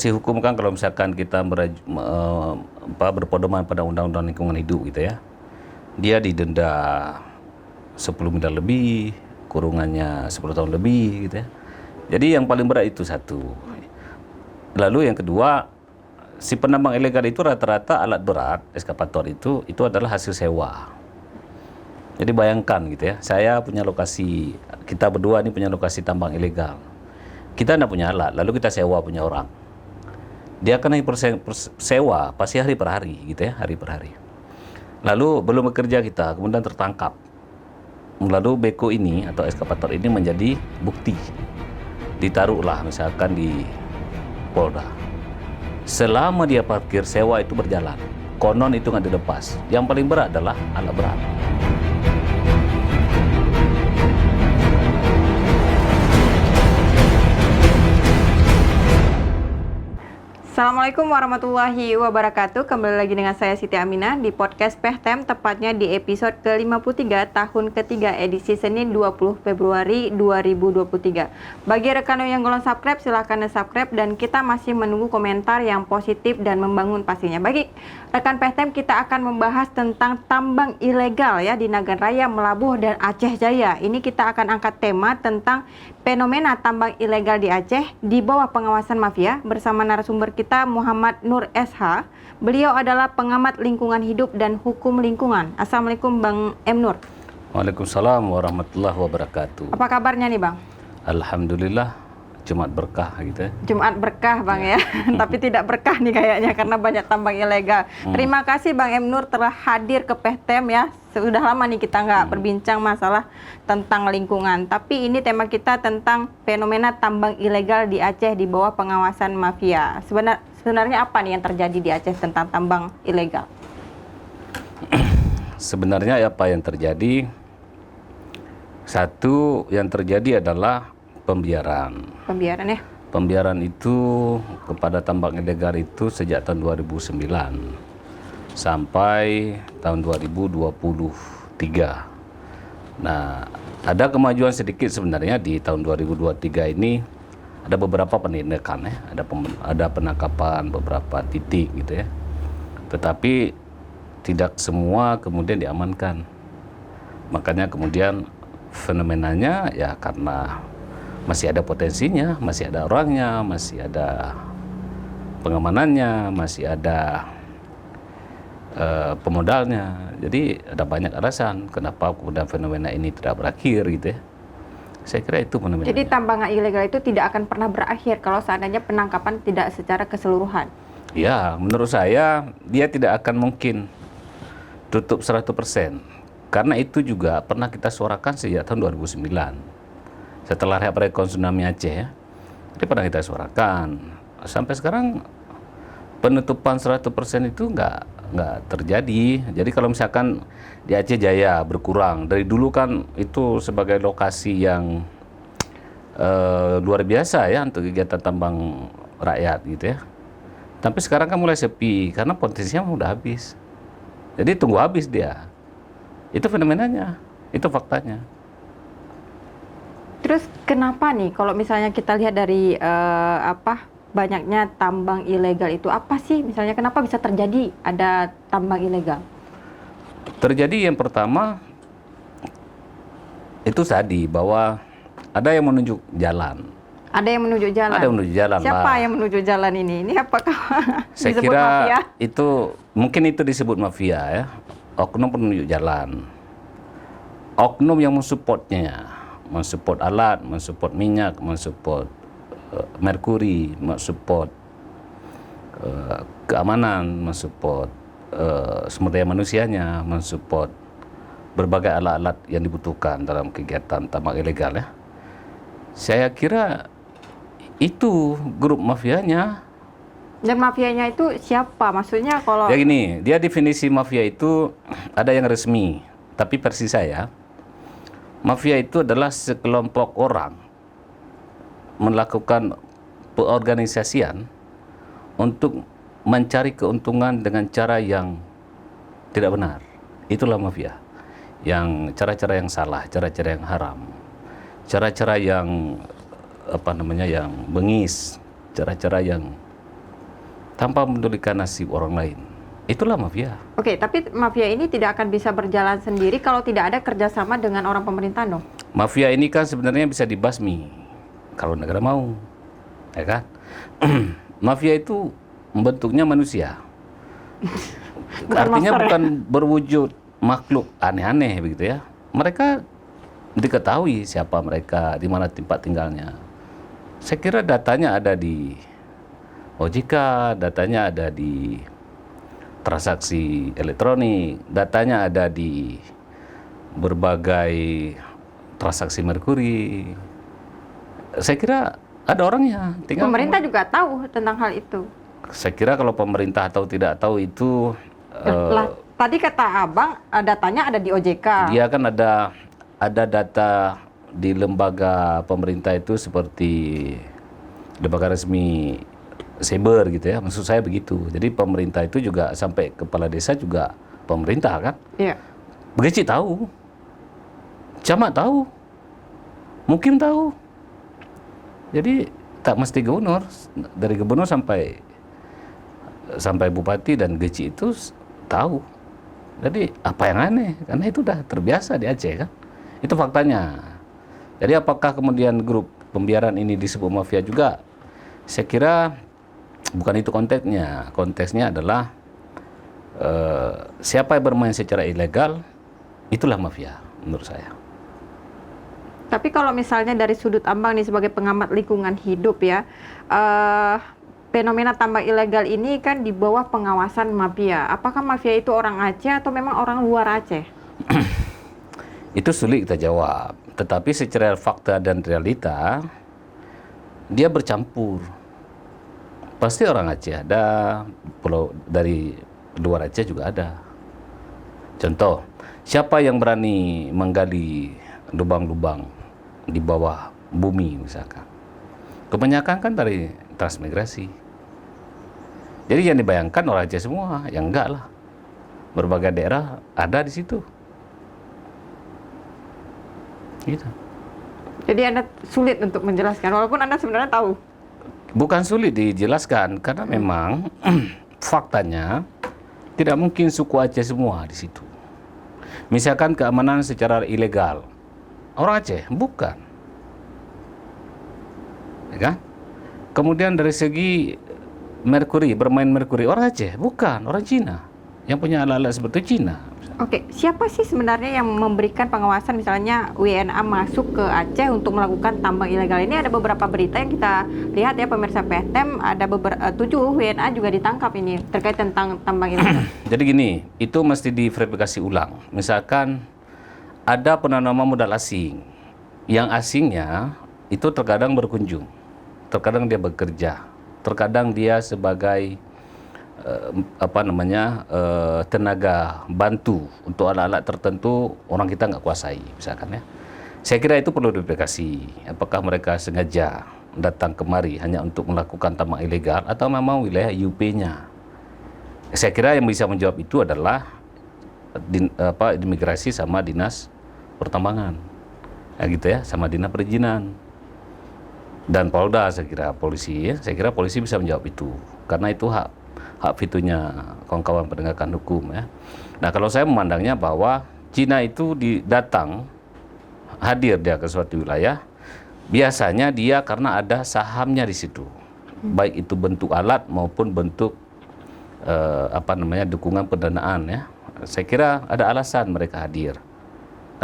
si hukum kan kalau misalkan kita berpedoman pada undang-undang lingkungan hidup gitu ya, dia didenda 10 miliar lebih, kurungannya 10 tahun lebih gitu ya. Jadi yang paling berat itu satu. Lalu yang kedua, si penambang ilegal itu rata-rata alat berat, eskavator itu adalah hasil sewa. Jadi bayangkan gitu ya, saya punya lokasi, kita berdua ini punya lokasi tambang ilegal. Kita tidak punya alat, lalu kita sewa punya orang. Dia kena sewa pasti hari per hari gitu ya, hari per hari. Lalu belum bekerja kita, kemudian tertangkap. Lalu beko ini atau eskavator ini menjadi bukti. Ditaruhlah misalkan di Polda. Selama dia parkir, sewa itu berjalan. Konon itu nggak dilepas. Yang paling berat adalah alat berat. Assalamualaikum warahmatullahi wabarakatuh. Kembali lagi dengan saya Siti Aminah di podcast PEHTEM, tepatnya di episode ke-53 tahun ketiga edisi Senin 20 Februari 2023. Bagi rekan yang belum subscribe, silahkan subscribe dan kita masih menunggu komentar yang positif dan membangun pastinya. Bagi rekan PEHTEM, kita akan membahas tentang tambang ilegal ya di Nagan Raya, Melabuh dan Aceh Jaya. Ini kita akan angkat tema tentang fenomena tambang ilegal di Aceh di bawah pengawasan mafia bersama narasumber kita Muhammad Nur SH. Beliau adalah pengamat lingkungan hidup dan hukum lingkungan. Assalamualaikum Bang M. Nur. Waalaikumsalam warahmatullahi wabarakatuh. Apa kabarnya nih Bang? Alhamdulillah, Jumat berkah gitu ya. Jumat berkah Bang ya. Tapi tidak berkah nih kayaknya karena banyak tambang ilegal. Terima kasih Bang M. Nur telah hadir ke PEHTEM ya. Sudah lama nih kita nggak berbincang masalah tentang lingkungan. Tapi ini tema kita tentang fenomena tambang ilegal di Aceh di bawah pengawasan mafia. Sebenarnya apa nih yang terjadi di Aceh tentang tambang ilegal? Sebenarnya apa yang terjadi? Satu yang terjadi adalah pembiaran. Pembiaran ya? Pembiaran itu kepada tambang ilegal itu sejak tahun 2009 sampai tahun 2023. Nah, ada kemajuan sedikit sebenarnya di tahun 2023 ini. Ada beberapa penindakan ya, ada penangkapan beberapa titik gitu ya. Tetapi tidak semua kemudian diamankan. Makanya kemudian fenomenanya ya karena masih ada potensinya, masih ada orangnya, masih ada pengamanannya, masih ada pemodalnya. Jadi ada banyak alasan kenapa kemudian fenomena ini tidak berakhir gitu ya. Saya kira itu fenomena. Jadi tambangan ilegal itu tidak akan pernah berakhir kalau seandainya penangkapan tidak secara keseluruhan. Ya, menurut saya dia tidak akan mungkin tutup 100%. Karena itu juga pernah kita suarakan sejak tahun 2009. Setelah rekon tsunami Aceh ya. Itu pernah kita suarakan. Sampai sekarang penutupan 100% itu nggak terjadi. Jadi kalau misalkan di Aceh Jaya berkurang, dari dulu kan itu sebagai lokasi yang luar biasa ya untuk kegiatan tambang rakyat gitu ya. Tapi sekarang kan mulai sepi karena potensinya udah habis. Jadi tunggu habis dia. Itu fenomenanya, itu faktanya. Terus kenapa nih kalau misalnya kita lihat dari banyaknya tambang ilegal itu, apa sih misalnya kenapa bisa terjadi ada tambang ilegal? Terjadi yang pertama itu tadi bahwa ada yang menunjuk jalan. Ada yang menunjuk jalan. Ada yang menunjuk jalan. Siapa lah. yang menuju jalan ini? Ini apakah Saya disebut kira mafia? itu mungkin itu disebut mafia ya. Oknum penunjuk jalan. Oknum yang mensupportnya, mensupport alat, mensupport minyak, mensupport merkuri, mensupport keamanan, mensupport sumber daya manusianya, mensupport berbagai alat-alat yang dibutuhkan dalam kegiatan tambang ilegal ya. Saya kira itu grup mafianya. Dan mafianya itu siapa? Maksudnya kalau Ya gini, dia definisi mafia itu ada yang resmi, tapi versi saya, mafia itu adalah sekelompok orang melakukan peorganisasian untuk mencari keuntungan dengan cara yang tidak benar. Itulah mafia. Yang cara-cara yang salah, cara-cara yang haram, cara-cara yang yang bengis, cara-cara yang tanpa memedulikan nasib orang lain. Itulah mafia. Oke, tapi mafia ini tidak akan bisa berjalan sendiri kalau tidak ada kerjasama dengan orang pemerintah dong. Mafia ini kan sebenarnya bisa dibasmi kalau negara mau, ya kan? Mafia itu bentuknya manusia. Artinya bukan berwujud makhluk aneh-aneh begitu ya. Mereka diketahui siapa mereka, di mana tempat tinggalnya. Saya kira datanya ada di OJK, datanya ada di transaksi elektronik, datanya ada di berbagai transaksi Merkuri. Saya kira ada orangnya. Tinggal Pemerintah juga tahu tentang hal itu. saya kira kalau pemerintah tahu tidak tahu itu Lah, tadi kata Abang, datanya ada di OJK. dia kan ada data di lembaga pemerintah itu seperti lembaga resmi Cyber gitu ya, maksud saya begitu. Jadi pemerintah itu juga sampai kepala desa juga pemerintah kan. Iya. Begitu tahu, camat tahu, mungkin tahu. Jadi tak mesti gubernur, dari gubernur sampai bupati dan geci itu tahu. Jadi apa yang aneh? Karena itu udah terbiasa di Aceh kan. Itu faktanya. Jadi apakah kemudian grup pembiaran ini disebut mafia juga? Saya kira bukan itu konteksnya. Konteksnya adalah siapa yang bermain secara ilegal, itulah mafia menurut saya. Tapi kalau misalnya dari sudut Abang nih sebagai pengamat lingkungan hidup ya, fenomena tambang ilegal ini kan di bawah pengawasan mafia. Apakah mafia itu orang Aceh atau memang orang luar Aceh? Itu sulit kita jawab. Tetapi secara fakta dan realita, dia bercampur. Pasti orang Aceh ada, pulau dari luar Aceh juga ada. Contoh, siapa yang berani menggali lubang-lubang di bawah bumi misalkan? Kebanyakan kan dari transmigrasi. Jadi yang dibayangkan orang Aceh semua, yang enggak lah. Berbagai daerah ada di situ. Gitu. Jadi Anda sulit untuk menjelaskan, walaupun Anda sebenarnya tahu. Bukan sulit dijelaskan, karena memang faktanya tidak mungkin suku Aceh semua di situ. Misalkan keamanan secara ilegal, orang Aceh bukan, ya kan? Kemudian dari segi Merkuri, bermain Merkuri, orang Aceh bukan, orang Cina yang punya alat-alat seperti Cina. Oke, siapa sih sebenarnya yang memberikan pengawasan misalnya WNA masuk ke Aceh untuk melakukan tambang ilegal ini? Ada beberapa berita yang kita lihat ya pemirsa PTM, ada 7 WNA juga ditangkap ini terkait tentang tambang ilegal. Jadi gini, itu mesti diverifikasi ulang. Misalkan ada penanaman modal asing, yang asingnya itu terkadang berkunjung, terkadang dia bekerja, terkadang dia sebagai tenaga bantu untuk alat-alat tertentu orang kita nggak kuasai misalkan ya. Saya kira itu perlu diverifikasi. Apakah mereka sengaja datang kemari hanya untuk melakukan tambang ilegal atau memang wilayah IUP-nya? Saya kira yang bisa menjawab itu adalah imigrasi sama dinas pertambangan, ya gitu ya, sama dinas perizinan dan Polda. Saya kira polisi bisa menjawab itu karena itu hak fitunya kawan-kawan penegakan hukum ya. Nah kalau saya memandangnya bahwa Cina itu datang hadir dia ke suatu wilayah, biasanya dia karena ada sahamnya di situ, baik itu bentuk alat maupun bentuk dukungan pendanaan ya. Saya kira ada alasan mereka hadir.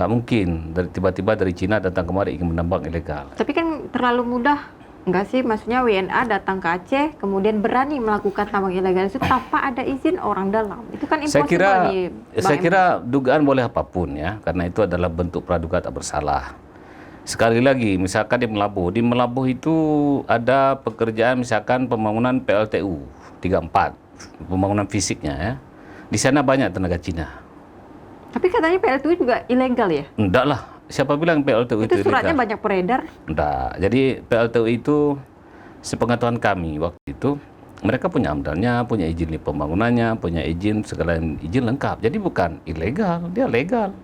Nggak mungkin tiba-tiba dari Cina datang kemari ingin menambang ilegal. Tapi kan terlalu mudah. Enggak sih, maksudnya WNA datang ke Aceh, kemudian berani melakukan tambang ilegal itu tanpa ada izin orang dalam. Itu kan impossible nih. Saya kira dugaan boleh apapun ya, karena itu adalah bentuk praduga tak bersalah. Sekali lagi, misalkan di Melabuh itu ada pekerjaan misalkan pembangunan PLTU 34, pembangunan fisiknya ya. Di sana banyak tenaga Cina. Tapi katanya PLTU juga ilegal ya? Enggak lah. Siapa bilang PLTU itu suratnya ilegal? Banyak beredar? Enggak. Jadi PLTU itu sepengetahuan kami waktu itu mereka punya amdalnya, punya izin pembangunannya, punya izin segala izin lengkap. Jadi bukan ilegal, dia legal.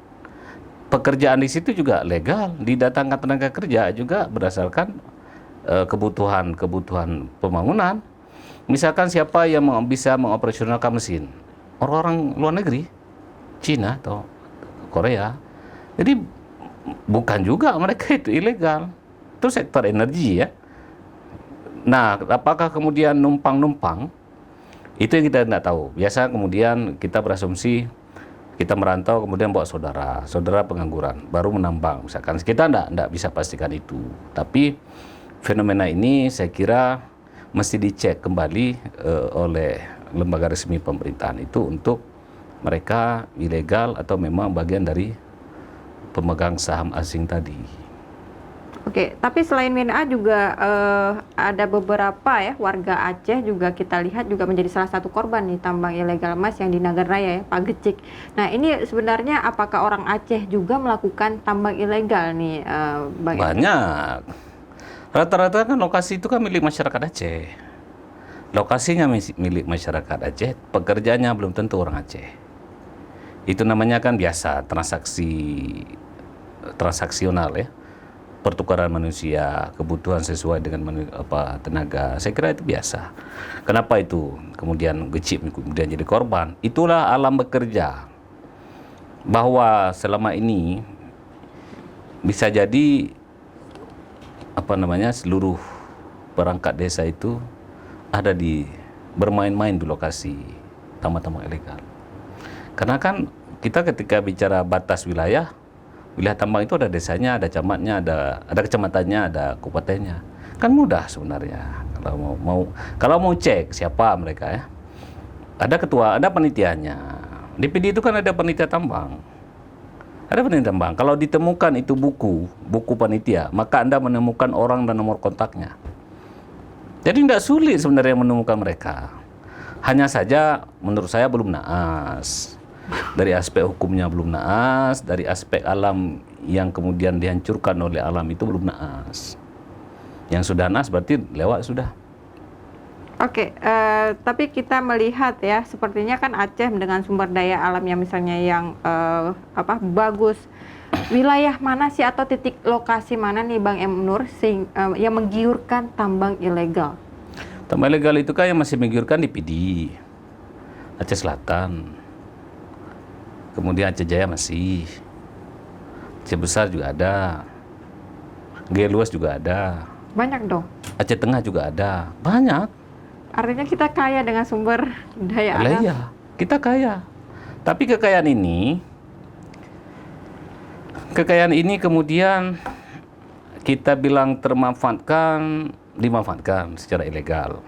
Pekerjaan di situ juga legal. Didatangkan tenaga kerja juga berdasarkan kebutuhan pembangunan. misalkan siapa yang bisa mengoperasionalkan mesin? Orang-orang luar negeri, Cina atau Korea. Jadi bukan juga mereka itu ilegal. Itu sektor energi ya. Nah, apakah kemudian numpang-numpang? Itu yang kita tidak tahu. Biasa kemudian kita berasumsi kita merantau kemudian bawa saudara pengangguran, baru menambang. Misalkan kita tidak bisa pastikan itu. Tapi fenomena ini saya kira mesti dicek kembali oleh lembaga resmi pemerintahan itu untuk mereka ilegal atau memang bagian dari pemegang saham asing tadi. Oke, tapi selain WNA juga ada beberapa ya warga Aceh juga kita lihat juga menjadi salah satu korban nih tambang ilegal emas yang di Nagarraya ya, Pak Gecik. Nah ini sebenarnya apakah orang Aceh juga melakukan tambang ilegal nih, Bang? Banyak. Rata-rata kan lokasi itu kan milik masyarakat Aceh. Lokasinya milik masyarakat Aceh, pekerjaannya belum tentu orang Aceh. Itu namanya kan biasa transaksional ya. Pertukaran manusia, kebutuhan sesuai dengan tenaga. Saya kira itu biasa. Kenapa itu kemudian Gecik kemudian jadi korban? Itulah alam bekerja. Bahwa selama ini bisa jadi seluruh perangkat desa itu ada bermain-main di lokasi tambang-tambang ilegal. Karena kan kita ketika bicara batas wilayah tambang itu ada desanya, ada camatnya, ada kecamatannya, ada kabupatennya. Kan mudah sebenarnya kalau mau cek siapa mereka ya. Ada ketua, ada panitianya. Di PD itu kan ada panitia tambang. Ada panitia tambang. Kalau ditemukan itu buku panitia, maka Anda menemukan orang dan nomor kontaknya. Jadi tidak sulit sebenarnya menemukan mereka. Hanya saja menurut saya belum naas. Dari aspek hukumnya belum naas, dari aspek alam yang kemudian dihancurkan oleh alam itu belum naas. Yang sudah naas berarti lewat sudah. Oke, tapi kita melihat ya, sepertinya kan Aceh dengan sumber daya alam yang misalnya yang bagus. Wilayah mana sih atau titik lokasi mana nih Bang M. Nur yang menggiurkan tambang ilegal? Tambang ilegal itu kan yang masih menggiurkan di PD, Aceh Selatan. Kemudian Aceh Jaya masih, Aceh Besar juga ada, Gaya Luas juga ada. Banyak dong. Aceh Tengah juga ada, banyak. Artinya kita kaya dengan sumber daya alam. Iya, kita kaya. Tapi kekayaan ini kemudian kita bilang dimanfaatkan secara ilegal.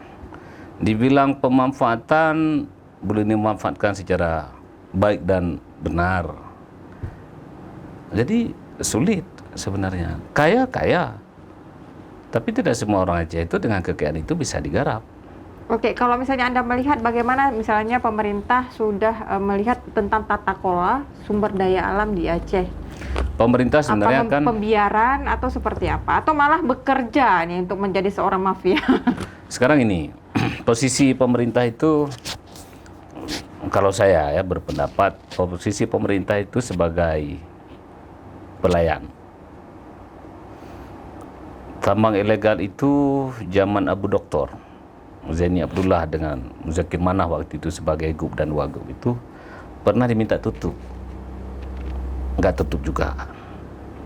Dibilang pemanfaatan, boleh dimanfaatkan secara baik dan benar. Jadi sulit sebenarnya. Kaya, tapi tidak semua orang Aceh itu dengan kekayaan itu bisa digarap. Oke, kalau misalnya Anda melihat bagaimana misalnya pemerintah sudah melihat tentang tata kelola sumber daya alam di Aceh. Pemerintah sebenarnya kan pembiaran atau seperti apa? Atau malah bekerja nih untuk menjadi seorang mafia? Sekarang ini, posisi pemerintah itu, kalau saya ya berpendapat, posisi pemerintah itu sebagai pelayan. Tambang ilegal itu zaman Abu Doktor, Zaini Abdullah dengan Muzakir Manah waktu itu sebagai Gub dan Wagub itu pernah diminta tutup. Nggak tutup juga.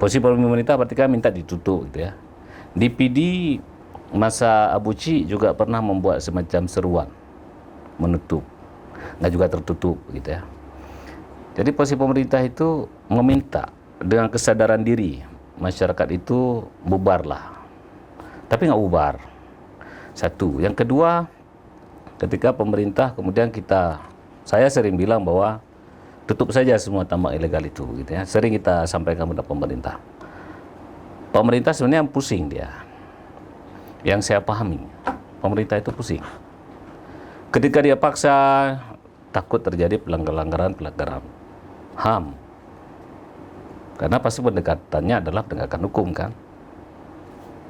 Posisi pemerintah berarti kan minta ditutup gitu ya. Di PD masa Abu Ci juga pernah membuat semacam seruan menutup. Nggak juga tertutup gitu ya. Jadi posisi pemerintah itu meminta dengan kesadaran diri masyarakat itu bubarlah. Tapi nggak bubar. Satu. Yang kedua, ketika pemerintah kemudian saya sering bilang bahwa tutup saja semua tambang ilegal itu gitu ya. Sering kita sampaikan kepada pemerintah. Pemerintah sebenarnya pusing dia. Yang saya pahami, pemerintah itu pusing. Ketika dia paksa, takut terjadi pelanggaran HAM. Karena pasti pendekatannya adalah penegakan hukum kan.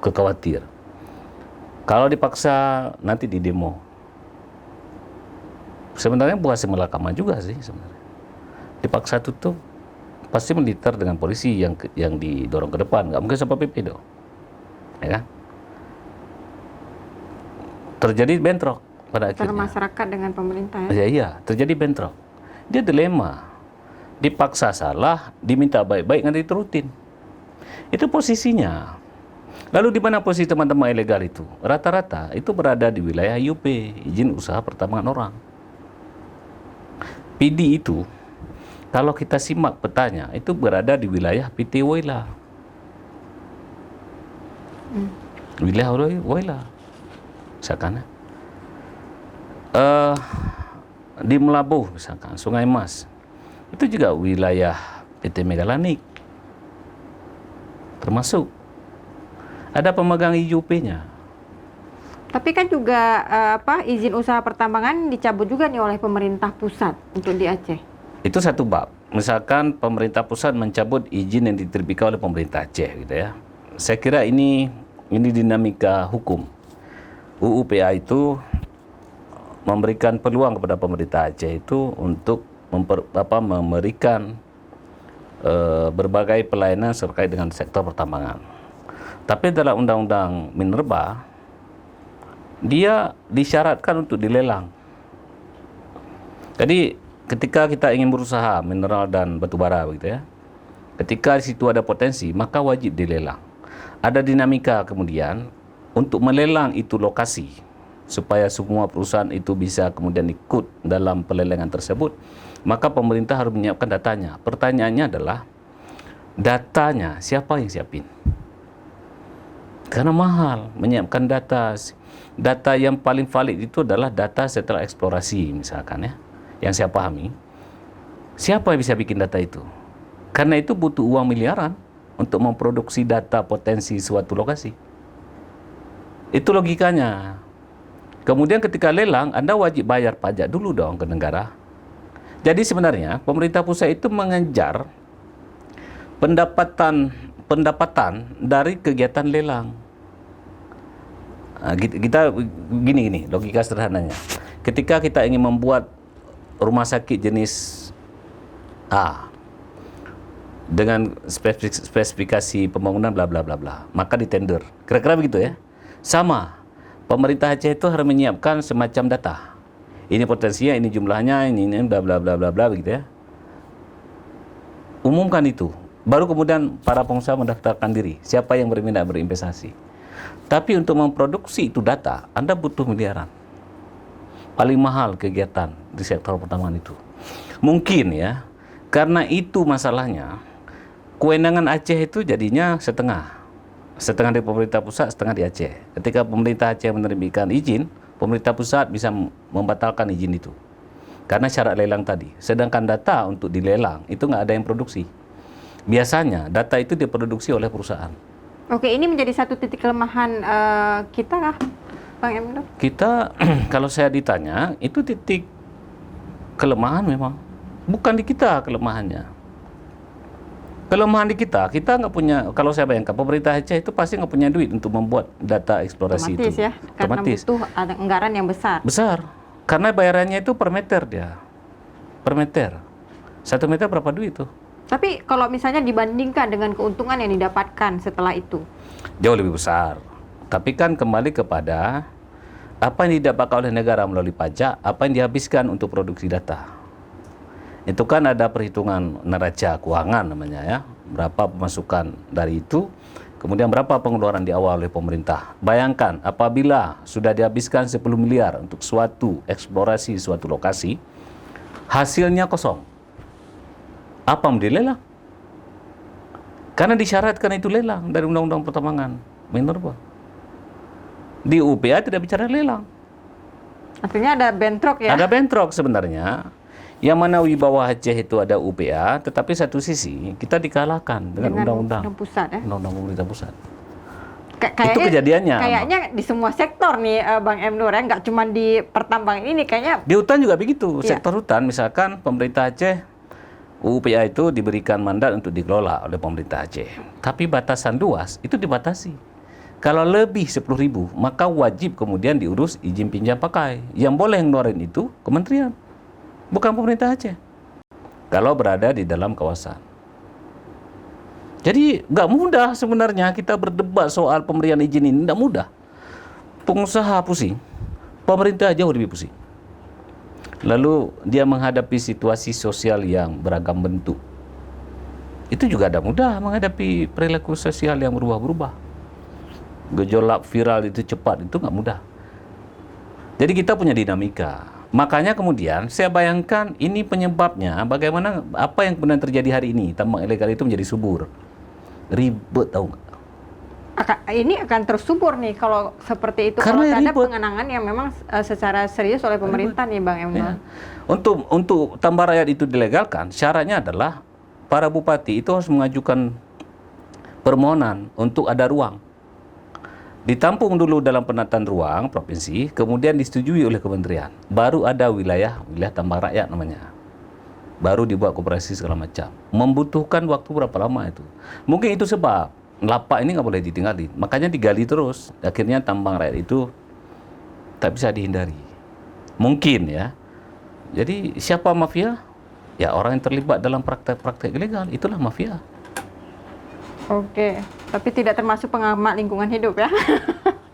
Kekhawatir. Kalau dipaksa nanti di demo. Sebenarnya bukan semelakama juga sih sebenarnya. Dipaksa tutup, pasti militer dengan polisi yang didorong ke depan. Nggak mungkin sampai PP dong. Ya kan? Terjadi bentrok. pada antara akhirnya. masyarakat dengan pemerintah ya. Iya, terjadi bentrok. Dia dilema. Dipaksa salah, diminta baik-baik, nggak diturutin. Itu posisinya. Lalu di mana posisi teman-teman ilegal itu? Rata-rata itu berada di wilayah IUP, izin usaha pertambangan orang. PD itu, kalau kita simak petanya, itu berada di wilayah PT Woyla. Wilayah Woyla. Misalkan di Melabuh, misalkan Sungai Mas, itu juga wilayah PT Megalanik. Termasuk ada pemegang IUP-nya. Tapi kan juga izin usaha pertambangan dicabut juga nih oleh pemerintah pusat untuk di Aceh. Itu satu bab. Misalkan pemerintah pusat mencabut izin yang diterbitkan oleh pemerintah Aceh, gitu ya. Saya kira ini dinamika hukum. UU-PA itu memberikan peluang kepada pemerintah Aceh itu untuk memberikan berbagai pelayanan terkait dengan sektor pertambangan. Tapi dalam Undang-Undang Minerba, dia disyaratkan untuk dilelang. Jadi ketika kita ingin berusaha mineral dan batubara, begitu ya, ketika di situ ada potensi, maka wajib dilelang. Ada dinamika kemudian untuk melelang itu lokasi, supaya semua perusahaan itu bisa kemudian ikut dalam pelelangan tersebut, maka pemerintah harus menyiapkan datanya. Pertanyaannya adalah, datanya siapa yang siapin? Karena mahal menyiapkan data. Data yang paling valid itu adalah data setelah eksplorasi, misalkan ya, yang saya pahami. Siapa yang bisa bikin data itu? Karena itu butuh uang miliaran untuk memproduksi data potensi suatu lokasi. Itu logikanya. Kemudian ketika lelang, Anda wajib bayar pajak dulu dong ke negara. Jadi sebenarnya pemerintah pusat itu mengejar pendapatan dari kegiatan lelang. Nah, kita gini logika sederhananya. Ketika kita ingin membuat rumah sakit jenis A dengan spesifikasi pembangunan bla bla bla bla, maka ditender. Kira-kira begitu ya. Sama. Pemerintah Aceh itu harus menyiapkan semacam data. Ini potensinya, ini jumlahnya, ini bla bla bla bla bla begitu ya. Umumkan itu. Baru kemudian para pengusaha mendaftarkan diri. Siapa yang berminat berinvestasi. Tapi untuk memproduksi itu data, Anda butuh miliaran. Paling mahal kegiatan di sektor pertambangan itu. Mungkin ya, karena itu masalahnya, kewenangan Aceh itu jadinya setengah. Setengah di pemerintah pusat, setengah di Aceh. Ketika pemerintah Aceh menerbitkan izin, pemerintah pusat bisa membatalkan izin itu. Karena syarat lelang tadi. Sedangkan data untuk dilelang, itu nggak ada yang produksi. Biasanya data itu diproduksi oleh perusahaan. Oke, ini menjadi satu titik kelemahan kita kah, Bang Emdo? Kita, kalau saya ditanya, itu titik kelemahan memang. Bukan di kita kelemahannya. Kelemahan di kita nggak punya, kalau saya bayangkan, pemerintah Aceh itu pasti nggak punya duit untuk membuat data eksplorasi Otomatis itu. ya, karena butuh ada anggaran yang besar. Besar. Karena bayarannya itu per meter dia. Per meter. 1 meter berapa duit tuh? Tapi kalau misalnya dibandingkan dengan keuntungan yang didapatkan setelah itu, jauh lebih besar. Tapi kan kembali kepada apa yang didapatkan oleh negara melalui pajak, apa yang dihabiskan untuk produksi data. Itu kan ada perhitungan neraca keuangan namanya ya. Berapa pemasukan dari itu, kemudian berapa pengeluaran di awal oleh pemerintah. Bayangkan apabila sudah dihabiskan 10 miliar untuk suatu eksplorasi suatu lokasi, hasilnya kosong. Apa mau dilelang? Karena disyaratkan itu lelang dari Undang-Undang Pertambangan Minerba. Di UPA tidak bicara lelang. artinya ada bentrok ya? Ada bentrok sebenarnya. Yang mana di bawah Aceh itu ada UPA, tetapi satu sisi kita dikalahkan dengan undang-undang pusat ya? Undang-undang pemerintah pusat. Kayaknya, itu kejadiannya. Kayaknya di semua sektor nih Bang M. Nur, ya, nggak cuma di pertambangan ini kayaknya. Di hutan juga begitu. Iya. Sektor hutan, misalkan pemerintah Aceh, UPA itu diberikan mandat untuk dikelola oleh pemerintah Aceh. Tapi batasan luas itu dibatasi. Kalau lebih 10.000, maka wajib kemudian diurus izin pinjam pakai. Yang boleh ngeluarin itu kementerian, bukan pemerintah Aceh. Kalau berada di dalam kawasan. Jadi nggak mudah sebenarnya kita berdebat soal pemberian izin ini, nggak mudah. Pengusaha pusing, Pemerintah jauh lebih pusing. Lalu dia menghadapi situasi sosial yang beragam bentuk. Itu juga ada mudah menghadapi perilaku sosial yang berubah-ubah. Gejolak viral itu cepat, itu nggak mudah. Jadi kita punya dinamika. Makanya kemudian saya bayangkan ini penyebabnya bagaimana apa yang benar terjadi hari ini. Tambang ilegal itu menjadi subur. Ribet tahu nggak? Ini akan terus subur nih kalau seperti itu. Karena kalau ada ribet. pengenangan yang memang secara serius oleh pemerintah nih Bang Emnur. Ya. Untuk tambang rakyat itu dilegalkan, syaratnya adalah para bupati itu harus mengajukan permohonan untuk ada ruang. Ditampung dulu dalam penataan ruang provinsi, kemudian disetujui oleh kementerian. Baru ada wilayah tambang rakyat namanya. Baru dibuat koperasi segala macam. Membutuhkan waktu berapa lama itu? Mungkin itu sebab lapak ini nggak boleh ditinggalin. Makanya digali terus. Akhirnya tambang rakyat itu tak bisa dihindari. Mungkin ya. Jadi siapa mafia? Ya orang yang terlibat dalam praktek-praktek ilegal. Itulah mafia. Oke, tapi tidak termasuk pengamat lingkungan hidup ya?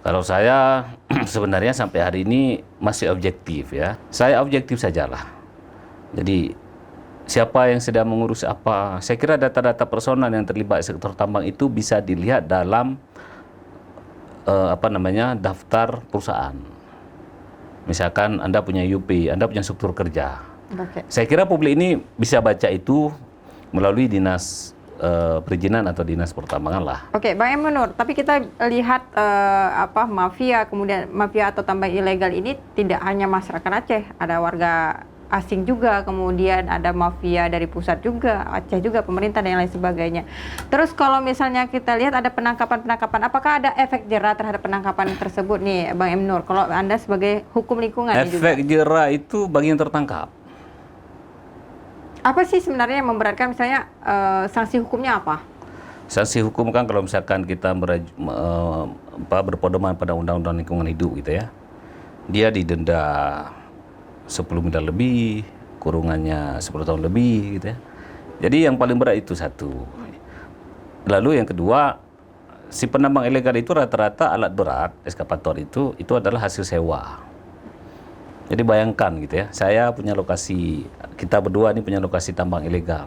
Kalau saya sebenarnya sampai hari ini masih objektif ya. Saya objektif sajalah. Jadi siapa yang sedang mengurus apa? Saya kira data-data personal yang terlibat sektor tambang itu bisa dilihat dalam daftar perusahaan. Misalkan Anda punya UP, Anda punya struktur kerja. Oke. Saya kira publik ini bisa baca itu melalui dinas perizinan atau dinas pertambangan lah. Oke, Bang Emnur, tapi kita lihat mafia, kemudian mafia atau tambang ilegal ini tidak hanya masyarakat Aceh, ada warga asing juga, kemudian ada mafia dari pusat juga, Aceh juga, pemerintah dan lain sebagainya. Terus kalau misalnya kita lihat ada penangkapan-penangkapan, apakah ada efek jera terhadap penangkapan tersebut nih, Bang Emnur? Kalau Anda sebagai hukum lingkungan Efek jera itu bagi yang tertangkap. Apa sih sebenarnya yang memberatkan, misalnya sanksi hukumnya apa? Sanksi hukum kan kalau misalkan kita berpedoman pada undang-undang lingkungan hidup gitu ya. Dia didenda 10 miliar lebih, kurungannya 10 tahun lebih gitu ya. Jadi yang paling berat itu satu. Lalu yang kedua, si penambang ilegal itu rata-rata alat berat, eskavator itu adalah hasil sewa. Jadi bayangkan gitu ya, saya punya lokasi, kita berdua ini punya lokasi tambang ilegal.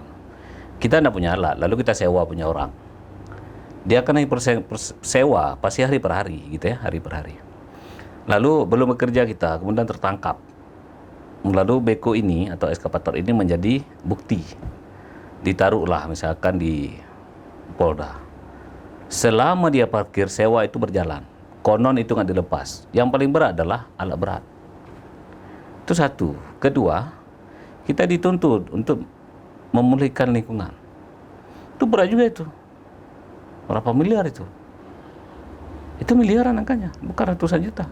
Kita tidak punya alat, lalu kita sewa punya orang. Dia akan sewa pasti hari per hari gitu ya, hari per hari. Lalu belum bekerja kita, kemudian tertangkap. Lalu beko ini atau eskavator ini menjadi bukti. Ditaruhlah misalkan di Polda. Selama dia parkir, sewa itu berjalan. Konon itu nggak dilepas. Yang paling berat adalah alat berat. Itu satu. Kedua, kita dituntut untuk memulihkan lingkungan. Itu berat juga itu. Berapa miliar itu? Itu miliaran angkanya, bukan ratusan juta.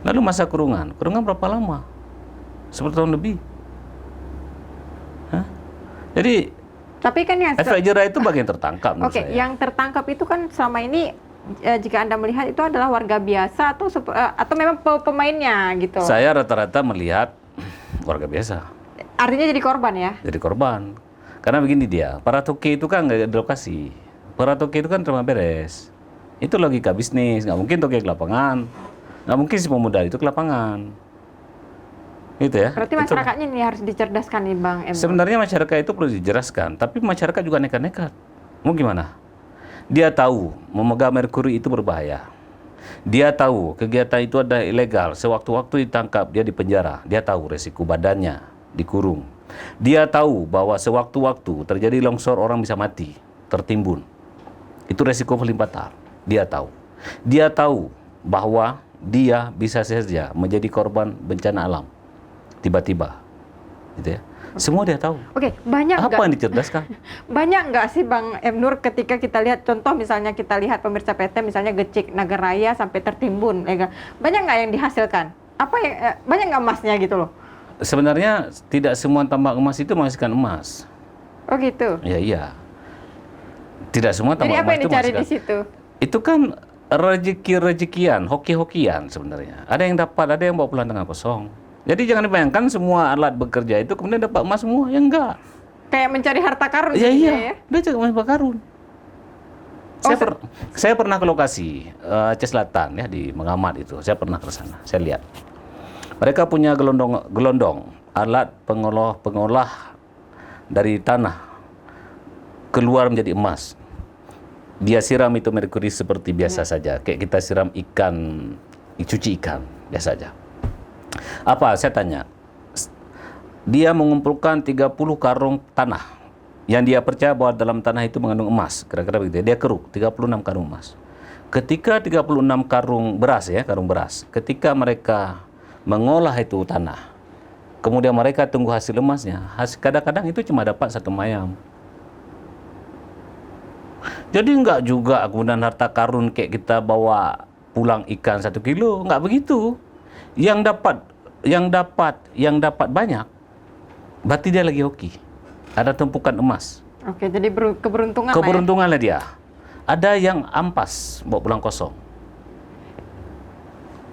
Lalu masa kurungan. Kurungan berapa lama? 10 tahun lebih. Hah? Jadi tapi kan yang efek jera itu bagian tertangkap menurut Oke, saya. yang tertangkap itu kan selama ini jika Anda melihat itu adalah warga biasa atau memang pemainnya gitu. Saya rata-rata melihat warga biasa. Artinya jadi korban ya? Jadi korban. Karena begini dia, para toke itu kan nggak ada lokasi. Para toke itu kan terima beres. Itu logika bisnis, nggak mungkin toke ke lapangan. Nggak mungkin si pemuda itu ke lapangan. Gitu ya. Berarti masyarakatnya ini harus dicerdaskan nih Bang Emnur. Sebenarnya masyarakat itu perlu dijelaskan, tapi masyarakat juga nekat-nekat. Mau gimana? Dia tahu memegang merkuri itu berbahaya. Dia tahu kegiatan itu ada ilegal. Sewaktu-waktu ditangkap, dia dipenjara. Dia tahu resiko badannya, dikurung. Dia tahu bahwa sewaktu-waktu terjadi longsor orang bisa mati, tertimbun. Itu resiko paling fatal. Dia tahu. Dia tahu bahwa dia bisa saja menjadi korban bencana alam. Tiba-tiba. Gitu ya. Semua dia tahu. Oke, banyak apa yang dicerdaskan? Banyak nggak sih Bang Emnur ketika kita lihat contoh misalnya kita lihat pemirsa PT misalnya Gecik Nagaraya sampai tertimbun, banyak nggak yang dihasilkan? Apa yang banyak nggak emasnya gitu loh? Sebenarnya tidak semua tambang emas itu menghasilkan emas. Oh gitu. Ya iya. Tidak semua tambang Jadi apa emas yang itu dicari di menghasilkan. situ? Itu kan rezeki-rezekian, hoki-hokian sebenarnya. Ada yang dapat, ada yang bawa pulang dengan kosong. Jadi jangan dibayangkan semua alat bekerja itu kemudian dapat emas semua, ya enggak. Kayak mencari harta karun Ya gitu iya, ya. dia cari emas karun. Saya pernah ke lokasi Aceh Selatan ya, di Mengamat itu. Saya pernah ke sana. Saya lihat. Mereka punya gelondong, alat pengolah dari tanah keluar menjadi emas. Dia siram itu merkuri seperti biasa saja, kayak kita siram ikan, cuci ikan biasa saja. Apa? Saya tanya. Dia mengumpulkan 30 karung tanah yang dia percaya bahwa dalam tanah itu mengandung emas, kira-kira begitu. Dia keruk 36 karung emas. Ketika 36 karung beras ya, karung beras, ketika mereka mengolah itu tanah, kemudian mereka tunggu hasil emasnya, kadang-kadang itu cuma dapat 1 mayam. Jadi enggak juga kemudian harta karun kayak kita bawa pulang ikan 1 kilo, enggak begitu. Yang dapat banyak, berarti dia lagi hoki. Ada tumpukan emas. Oke, jadi keberuntungan. Keberuntunganlah dia. Ada yang ampas, bawa pulang kosong.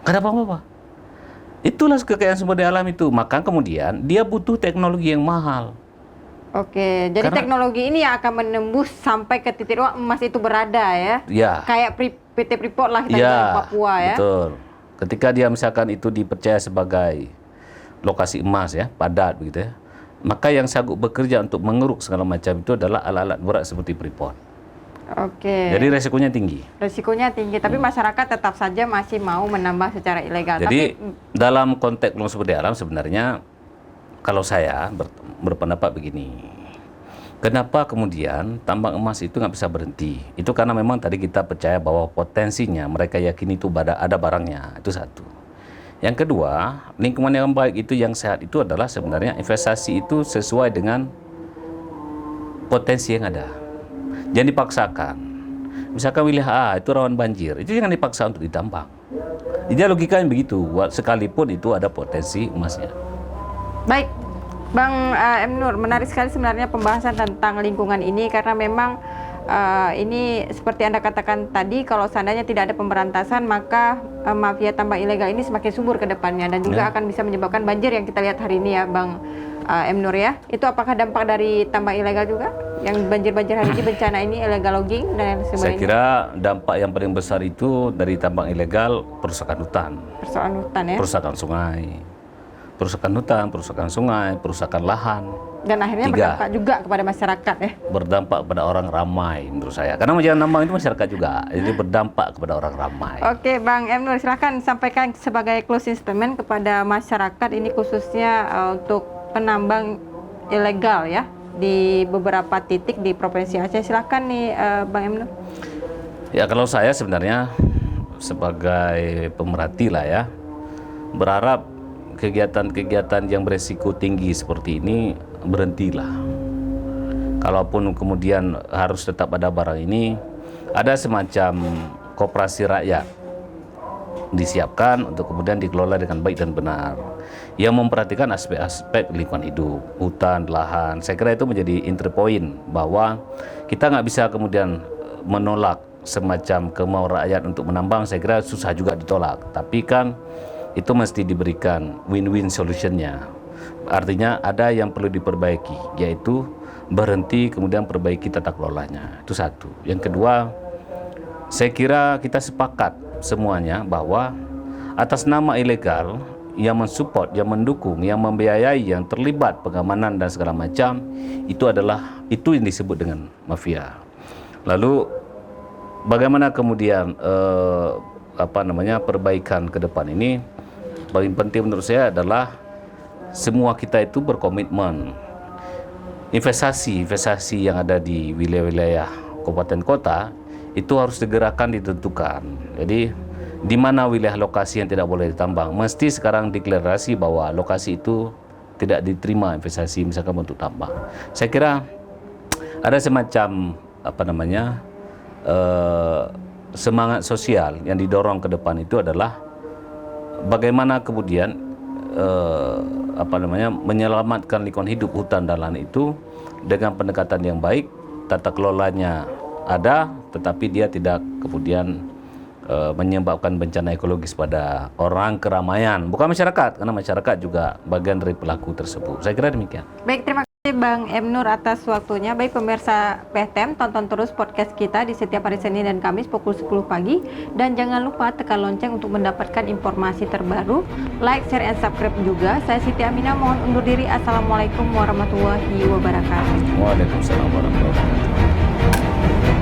Gak ada apa-apa. Itulah kekayaan sumber daya alam itu. Maka kemudian dia butuh teknologi yang mahal. Oke, jadi teknologi ini yang akan menembus sampai ke titik emas itu berada ya? Ya. Kayak PT Freeport lah kita di Papua ya? Betul. Ketika dia misalkan itu dipercaya sebagai lokasi emas ya, padat begitu ya, maka yang sanggup bekerja untuk mengeruk segala macam itu adalah alat-alat berat seperti Freeport. Oke. Jadi resikonya tinggi. Resikonya tinggi, tapi masyarakat tetap saja masih mau menambang secara ilegal. Jadi dalam konteks uang sumber daya alam sebenarnya kalau saya berpendapat begini. Kenapa kemudian tambang emas itu nggak bisa berhenti? Itu karena memang tadi kita percaya bahwa potensinya mereka yakini itu ada barangnya, itu satu. Yang kedua, lingkungan yang baik itu, yang sehat itu adalah sebenarnya investasi itu sesuai dengan potensi yang ada. Jangan dipaksakan. Misalkan wilayah A itu rawan banjir, itu jangan dipaksa untuk ditambang. Jadi logikanya begitu, sekalipun itu ada potensi emasnya. Baik, Bang M. Nur, menarik sekali sebenarnya pembahasan tentang lingkungan ini karena memang ini seperti Anda katakan tadi, kalau seandainya tidak ada pemberantasan maka mafia tambang ilegal ini semakin subur ke depannya dan juga akan bisa menyebabkan banjir yang kita lihat hari ini ya Bang M. Nur ya. Itu apakah dampak dari tambang ilegal juga? Yang banjir-banjir hari ini, bencana ini, illegal logging dan sebagainya? Saya kira dampak yang paling besar itu dari tambang ilegal perusakan hutan. Persoalan hutan ya? Perusakan sungai. Perusakan hutan, perusakan sungai, perusakan lahan. Dan akhirnya berdampak juga kepada masyarakat ya? Berdampak pada orang ramai menurut saya. Karena jalan tambang itu masyarakat juga. Jadi berdampak kepada orang ramai. Oke, Bang M. Nur, silahkan sampaikan sebagai closing statement kepada masyarakat ini khususnya untuk penambang ilegal ya di beberapa titik di Provinsi Aceh. Silahkan nih Bang M. Nur. Ya kalau saya sebenarnya sebagai pemerhati lah ya, berharap kegiatan-kegiatan yang beresiko tinggi seperti ini berhentilah. Kalaupun kemudian harus tetap ada barang ini, ada semacam koperasi rakyat disiapkan untuk kemudian dikelola dengan baik dan benar, yang memperhatikan aspek-aspek lingkungan hidup, hutan, lahan. Saya kira itu menjadi entry point bahwa kita nggak bisa kemudian menolak semacam kemauan rakyat untuk menambang. Saya kira susah juga ditolak, tapi kan itu mesti diberikan win-win solutionnya. Artinya ada yang perlu diperbaiki, yaitu berhenti kemudian perbaiki tata kelolanya. Itu satu. Yang kedua, saya kira kita sepakat semuanya bahwa atas nama ilegal yang mensupport, yang mendukung, yang membiayai, yang terlibat pengamanan dan segala macam, itu yang disebut dengan mafia. Lalu bagaimana kemudian perbaikan ke depan ini? Paling penting menurut saya adalah semua kita itu berkomitmen. Investasi yang ada di wilayah-wilayah kabupaten kota itu harus segerakan ditentukan. Jadi di mana wilayah lokasi yang tidak boleh ditambang, mesti sekarang deklarasi bahwa lokasi itu tidak diterima investasi misalkan untuk tambang. Saya kira ada semacam semangat sosial yang didorong ke depan itu adalah bagaimana kemudian menyelamatkan lingkungan hidup, hutan dan lahan itu dengan pendekatan yang baik, tata kelolanya ada, tetapi dia tidak kemudian menyebabkan bencana ekologis pada orang, keramaian, bukan masyarakat, karena masyarakat juga bagian dari pelaku tersebut. Saya kira demikian. Baik, terima kasih. Bang M. Nur atas waktunya. Baik pemirsa PTM, tonton terus podcast kita di setiap hari Senin dan Kamis pukul 10 pagi. Dan jangan lupa tekan lonceng untuk mendapatkan informasi terbaru. Like, share, and subscribe juga. Saya Siti Aminah mohon undur diri. Assalamualaikum warahmatullahi wabarakatuh. Waalaikumsalam warahmatullahi wabarakatuh.